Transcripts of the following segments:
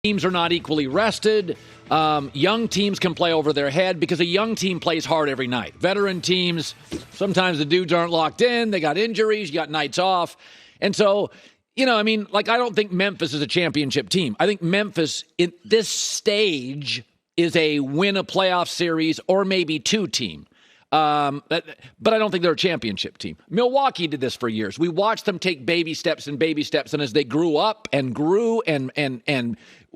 Teams are not equally rested. Young teams can play over their head because a young team plays hard every night. Veteran teams, sometimes the dudes aren't locked in. They got injuries. You got nights off. And so, I don't think Memphis is a championship team. I think Memphis, in this stage, is a win a playoff series or maybe two team. But I don't think they're a championship team. Milwaukee did this for years. We watched them take baby steps, and as they grew up and grew and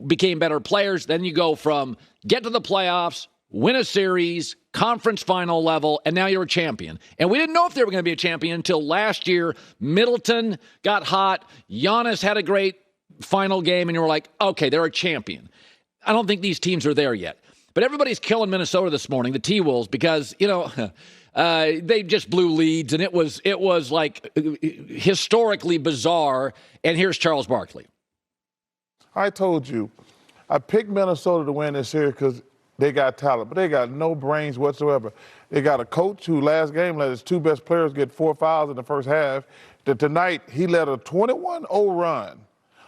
became better players, then you go from get to the playoffs, win a series, conference final level, and now you're a champion. And we didn't know if they were going to be a champion until last year. Middleton got hot. Giannis had a great final game, and you were like, okay, they're a champion. I don't think these teams are there yet. But everybody's killing Minnesota this morning, the T-Wolves, because, they just blew leads, and it was like historically bizarre. And here's Charles Barkley. I told you, I picked Minnesota to win this series because they got talent, but they got no brains whatsoever. They got a coach who last game let his two best players get 4 fouls in the first half. Tonight, he led a 21-0 run,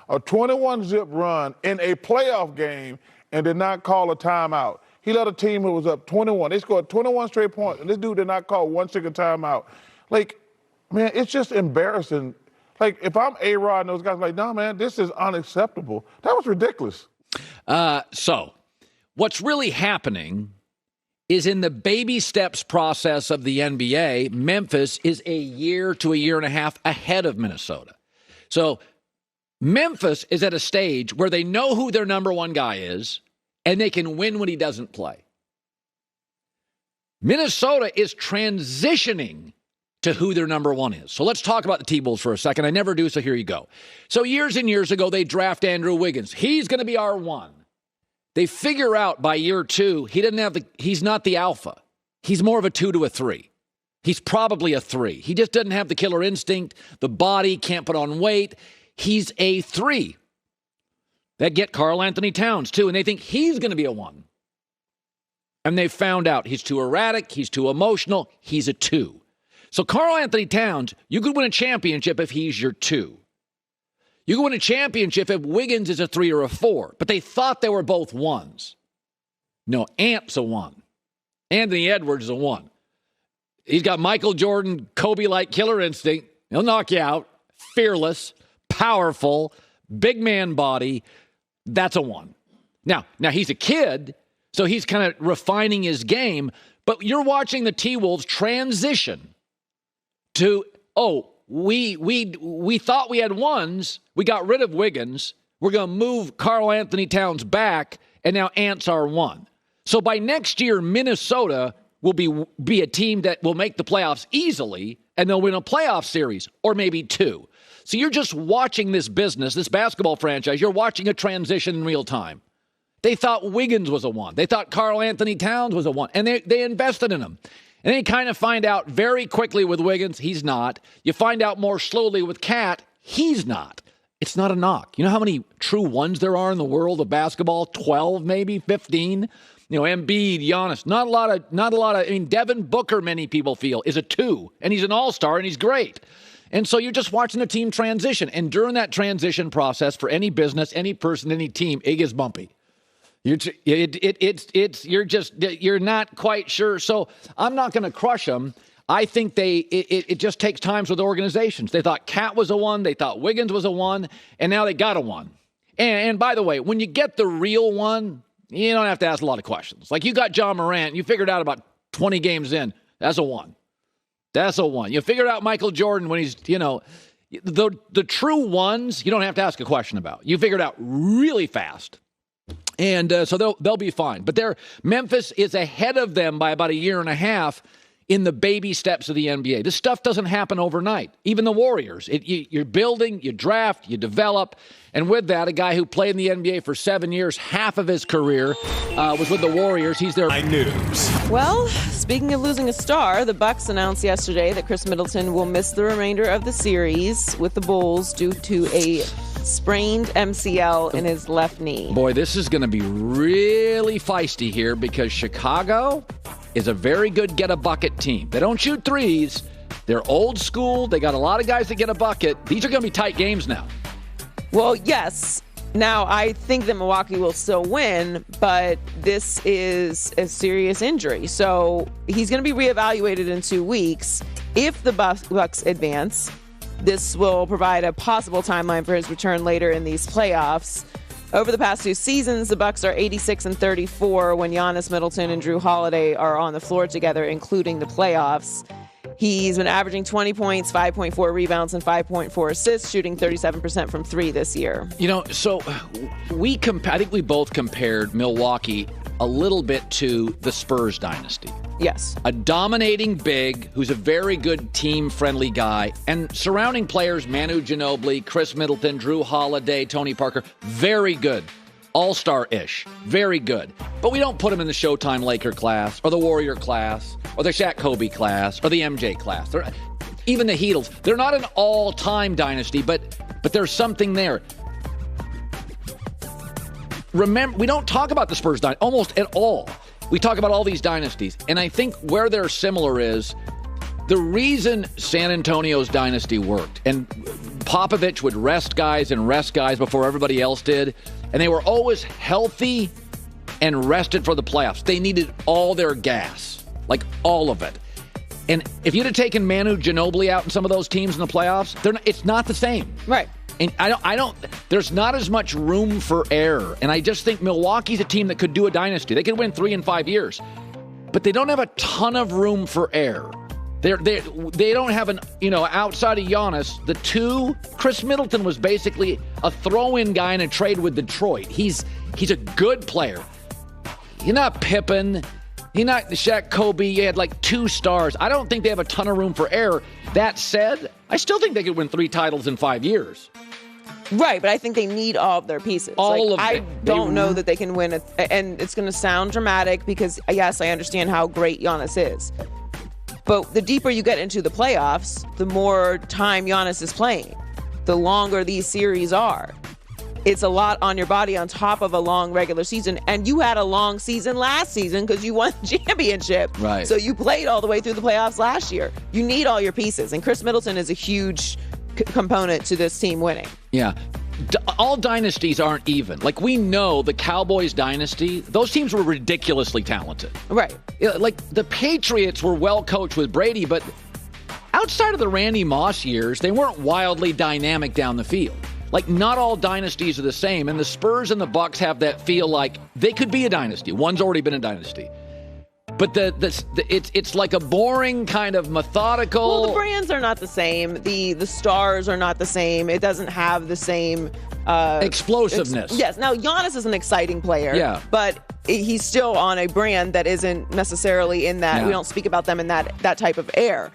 a 21-zip run in a playoff game, and did not call a timeout. He led a team who was up 21. They scored 21 straight points, and this dude did not call one single timeout. Like, man, it's just embarrassing. Like, if I'm A-Rod and those guys, like, no, man, this is unacceptable. That was ridiculous. So what's really happening is in the baby steps process of the NBA, Memphis is a year to a year and a half ahead of Minnesota. So Memphis is at a stage where they know who their number one guy is, and they can win when he doesn't play. Minnesota is transitioning to who their number one is. So let's talk about the T-Bulls for a second. I never do, so here you go. So years and years ago, they draft Andrew Wiggins. He's going to be our one. They figure out by year two, he's not the alpha. He's more of a 2 to a 3. He's probably a 3. He just doesn't have the killer instinct. The body can't put on weight. He's a 3. They get Karl Anthony Towns, too, and they think he's going to be a 1. And they found out he's too erratic, he's too emotional, he's a 2. So Karl Anthony Towns, you could win a championship if he's your 2. You could win a championship if Wiggins is a 3 or a 4. But they thought they were both 1s. No, Ant's a 1. Anthony Edwards is a 1. He's got Michael Jordan, Kobe-like killer instinct. He'll knock you out. Fearless, powerful, big man body. That's a 1. Now he's a kid, so he's kind of refining his game. But you're watching the T-Wolves transition to, we thought we had 1s. We got rid of Wiggins. We're going to move Karl Anthony Towns back, and now Ant's our 1. So by next year, Minnesota will be a team that will make the playoffs easily, and they'll win a playoff series, or maybe 2. So you're just watching this business, this basketball franchise. You're watching a transition in real time. They thought Wiggins was a 1. They thought Karl Anthony Towns was a 1, and they invested in him. And then you kind of find out very quickly with Wiggins, he's not. You find out more slowly with Cat, he's not. It's not a knock. You know how many true 1s there are in the world of basketball? 12, maybe 15. Embiid, Giannis, not a lot of. Devin Booker, many people feel, is a 2, and he's an all-star, and he's great. And so you're just watching the team transition. And during that transition process, for any business, any person, any team, it gets bumpy. You're not quite sure. So I'm not going to crush them. I think it just takes times with organizations. They thought Cat was a 1. They thought Wiggins was a 1. And now they got a 1. And by the way, when you get the real 1, you don't have to ask a lot of questions. Like you got John Morant. You figured out about 20 games in. That's a 1. That's a 1. You figured out Michael Jordan when he's, the true 1s, you don't have to ask a question about. You figured out really fast. And so they'll be fine. But Memphis is ahead of them by about a year and a half in the baby steps of the NBA. This stuff doesn't happen overnight. Even the Warriors. You're building, you draft, you develop. And with that, a guy who played in the NBA for 7 years, half of his career was with the Warriors. He's their news. Well, speaking of losing a star, the Bucks announced yesterday that Chris Middleton will miss the remainder of the series with the Bulls due to a sprained MCL in his left knee. Boy, this is going to be really feisty here because Chicago is a very good get-a-bucket team. They don't shoot threes. They're old school. They got a lot of guys that get a bucket. These are going to be tight games now. Well, yes, Now, I think that Milwaukee will still win, but this is a serious injury. So he's going to be reevaluated in 2 weeks. If the Bucks advance, this will provide a possible timeline for his return later in these playoffs. Over the past 2 seasons, the Bucks are 86-34 when Giannis, Middleton, and Drew Holiday are on the floor together, including the playoffs. He's been averaging 20 points, 5.4 rebounds, and 5.4 assists, shooting 37% from 3 this year. So I think we both compared Milwaukee a little bit to the Spurs dynasty. Yes. A dominating big who's a very good team-friendly guy, and surrounding players, Manu Ginobili, Chris Middleton, Drew Holiday, Tony Parker, very good. All-star-ish. Very good. But we don't put them in the Showtime Laker class or the Warrior class or the Shaq Kobe class or the MJ class. Even the Heatles. They're not an all-time dynasty, but there's something there. Remember, we don't talk about the Spurs dynasty almost at all. We talk about all these dynasties. And I think where they're similar is the reason San Antonio's dynasty worked, and Popovich would rest guys before everybody else did, and they were always healthy and rested for the playoffs. They needed all their gas, like all of it. And if you'd have taken Manu Ginobili out in some of those teams in the playoffs, it's not the same. Right. And there's not as much room for error. And I just think Milwaukee's a team that could do a dynasty. They could win 3 in 5 years. But they don't have a ton of room for error. They don't have outside of Giannis, the two, Chris Middleton was basically a throw-in guy in a trade with Detroit. He's a good player. He's not Pippen. He's not Shaq Kobe. He had like 2 stars. I don't think they have a ton of room for error. That said, I still think they could win 3 titles in 5 years. Right, but I think they need all of their pieces. I don't know that they can win and it's going to sound dramatic because, yes, I understand how great Giannis is. But the deeper you get into the playoffs, the more time Giannis is playing, the longer these series are. It's a lot on your body on top of a long regular season. And you had a long season last season because you won the championship. Right. So you played all the way through the playoffs last year. You need all your pieces. And Chris Middleton is a huge component to this team winning. Yeah. All dynasties aren't even. Like, we know the Cowboys dynasty, those teams were ridiculously talented. Right. Like, the Patriots were well coached with Brady, but outside of the Randy Moss years, they weren't wildly dynamic down the field. Like, not all dynasties are the same, and the Spurs and the Bucks have that feel like they could be a dynasty. One's already been a dynasty. But it's like a boring kind of methodical. Well, the brands are not the same. The stars are not the same. It doesn't have the same explosiveness. Yes. Now Giannis is an exciting player. Yeah. But he's still on a brand that isn't necessarily in that. Yeah. We don't speak about them in that type of air.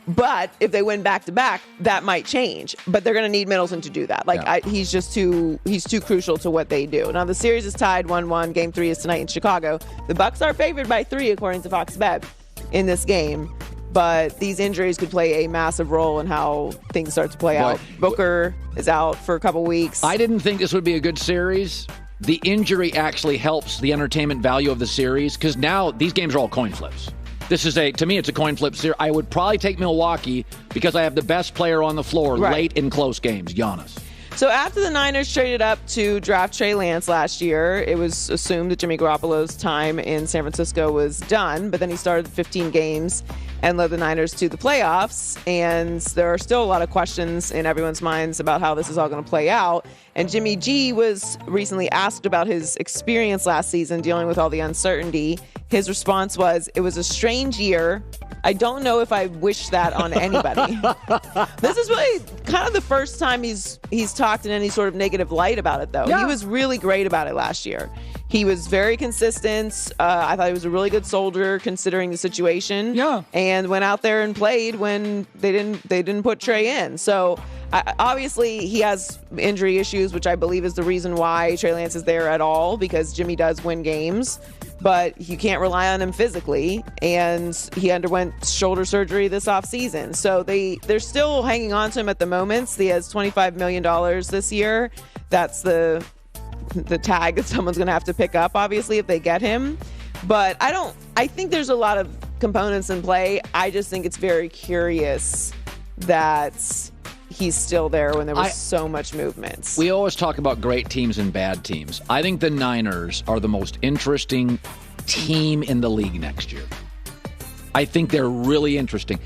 But if they win back-to-back, that might change. But they're going to need Middleton to do that. He's just too crucial to what they do. Now, the series is tied 1-1. Game 3 is tonight in Chicago. The Bucks are favored by 3, according to Fox Bet, in this game. But these injuries could play a massive role in how things start to play out. Booker is out for a couple weeks. I didn't think this would be a good series. The injury actually helps the entertainment value of the series because now these games are all coin flips. To me, it's a coin flip series. I would probably take Milwaukee because I have the best player on the floor late in close games, Giannis. So after the Niners traded up to draft Trey Lance last year, it was assumed that Jimmy Garoppolo's time in San Francisco was done, but then he started 15 games and led the Niners to the playoffs. And there are still a lot of questions in everyone's minds about how this is all going to play out. And Jimmy G was recently asked about his experience last season dealing with all the uncertainty. His response was, "It was a strange year. I don't know if I wish that on anybody." This is really kind of the first time he's talked in any sort of negative light about it, though. Yeah. He was really great about it last year. He was very consistent. I thought he was a really good soldier considering the situation. Yeah. And went out there and played when they didn't put Trey in. So obviously he has injury issues, which I believe is the reason why Trey Lance is there at all, because Jimmy does win games. But you can't rely on him physically, and he underwent shoulder surgery this offseason. So they're still hanging on to him at the moment. He has $25 million this year. That's the tag that someone's going to have to pick up, obviously, if they get him. But I think there's a lot of components in play. I just think it's very curious that he's still there when there was so much movement. We always talk about great teams and bad teams. I think the Niners are the most interesting team in the league next year. I think they're really interesting.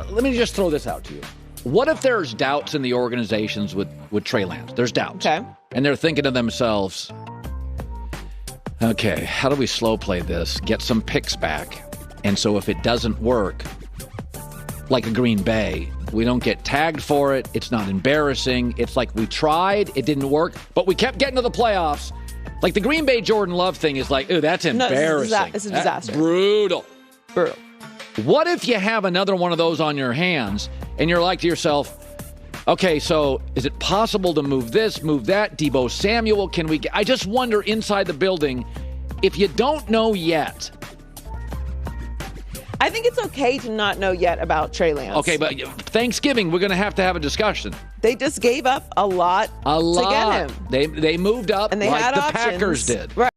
Let me just throw this out to you. What if there's doubts in the organizations with Trey Lance? There's doubts. Okay. And they're thinking to themselves, okay, how do we slow play this, get some picks back? And so if it doesn't work, like a Green Bay, we don't get tagged for it. It's not embarrassing. It's like we tried, it didn't work, but we kept getting to the playoffs. Like the Green Bay Jordan Love thing is like, ooh, that's embarrassing. No, it's a disaster. That's brutal. Brutal. What if you have another one of those on your hands and you're like to yourself, okay, so is it possible to move this, move that? Deebo Samuel, can we I just wonder inside the building, if you don't know yet. I think it's okay to not know yet about Trey Lance. Okay, but Thanksgiving, we're going to have a discussion. They just gave up a lot to get him. They moved up and they like had the options. Packers did. Right.